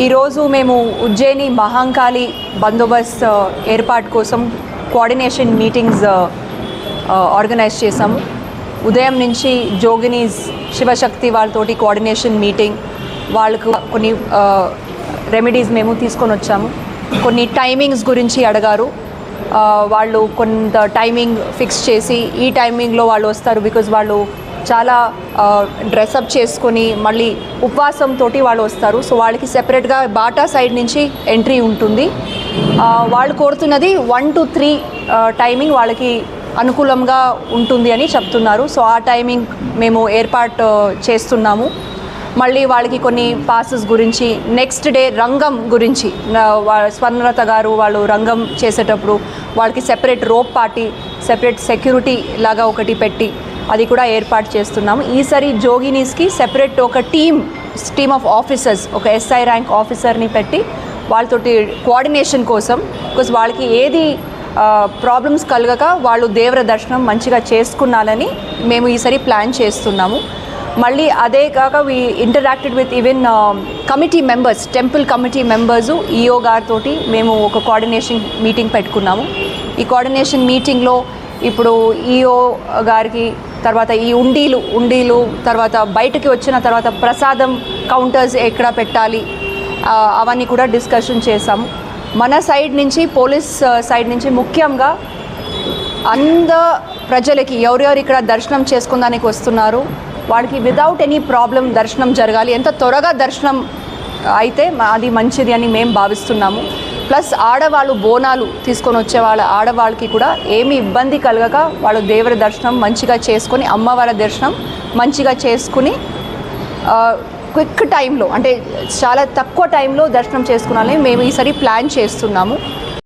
ఈరోజు మేము ఉజ్జయిని మహంకాళి బందోబస్తు ఏర్పాటు కోసం కోఆర్డినేషన్ మీటింగ్స్ ఆర్గనైజ్ చేసాము. ఉదయం నుంచి జోగినీస్ శివశక్తి వాళ్ళతోటి కోఆర్డినేషన్ మీటింగ్, వాళ్ళకు కొన్ని రెమెడీస్ మేము తీసుకొని వచ్చాము. కొన్ని టైమింగ్స్ గురించి అడిగారు. వాళ్ళు కొంత టైమింగ్ ఫిక్స్ చేసి ఈ టైమింగ్లో వాళ్ళు వస్తారు. బికాజ్ వాళ్ళు చాలా డ్రెస్అప్ చేసుకొని మళ్ళీ ఉపవాసంతో వాళ్ళు వస్తారు. సో వాళ్ళకి సెపరేట్గా బాటా సైడ్ నుంచి ఎంట్రీ ఉంటుంది. వాళ్ళు కోరుతున్నది 1 to 3 టైమింగ్ వాళ్ళకి అనుకూలంగా ఉంటుంది అని చెప్తున్నారు. సో ఆ టైమింగ్ మేము ఏర్పాటు చేస్తున్నాము. మళ్ళీ వాళ్ళకి కొన్ని పాసెస్ గురించి, నెక్స్ట్ డే రంగం గురించి, స్వర్ణలత గారు వాళ్ళు రంగం చేసేటప్పుడు వాళ్ళకి separate rope party, separate security లాగా ఒకటి పెట్టి అది కూడా ఏర్పాటు చేస్తున్నాము. ఈసారి జోగినీస్కి సెపరేట్ ఒక టీమ్ ఆఫ్ ఆఫీసర్స్, ఒక SI ర్యాంక్ ఆఫీసర్ని పెట్టి వాళ్ళతోటి కోఆర్డినేషన్ కోసం, బికాజ్ వాళ్ళకి ఏది ప్రాబ్లమ్స్ కలగక వాళ్ళు దేవర దర్శనం మంచిగా చేసుకున్నాలని మేము ఈసారి ప్లాన్ చేస్తున్నాము. మళ్ళీ అదే కాక we interacted with even committee members, temple committee members, EO గారితో మేము ఒక కోఆర్డినేషన్ మీటింగ్ పెట్టుకున్నాము. ఈ కోఆర్డినేషన్ మీటింగ్లో ఇప్పుడు EO గారికి, తర్వాత ఈ ఉండీలు తర్వాత బయటకి వచ్చిన తర్వాత ప్రసాదం కౌంటర్స్ ఎక్కడ పెట్టాలి అవన్నీ కూడా డిస్కషన్ చేసాము. మన సైడ్ నుంచి, పోలీస్ సైడ్ నుంచి ముఖ్యంగా ప్రజలకి ఎవరెవరు ఇక్కడ దర్శనం చేసుకుందానికి వస్తున్నారు వాళ్ళకి వితౌట్ ఎనీ ప్రాబ్లం దర్శనం జరగాలి. ఎంత త్వరగా దర్శనం అయితే అది మంచిది అని మేము భావిస్తున్నాము. ప్లస్ ఆడవాళ్ళు బోనాలు తీసుకొని వచ్చే ఆడవాళ్ళకి కూడా ఏమీ ఇబ్బంది కలగక వాళ్ళు దేవర దర్శనం మంచిగా చేసుకొని, అమ్మవారి దర్శనం మంచిగా చేసుకుని క్విక్ టైంలో, అంటే చాలా తక్కువ టైంలో దర్శనం చేసుకున్నాలని మేము ఈసారి ప్లాన్ చేస్తున్నాము.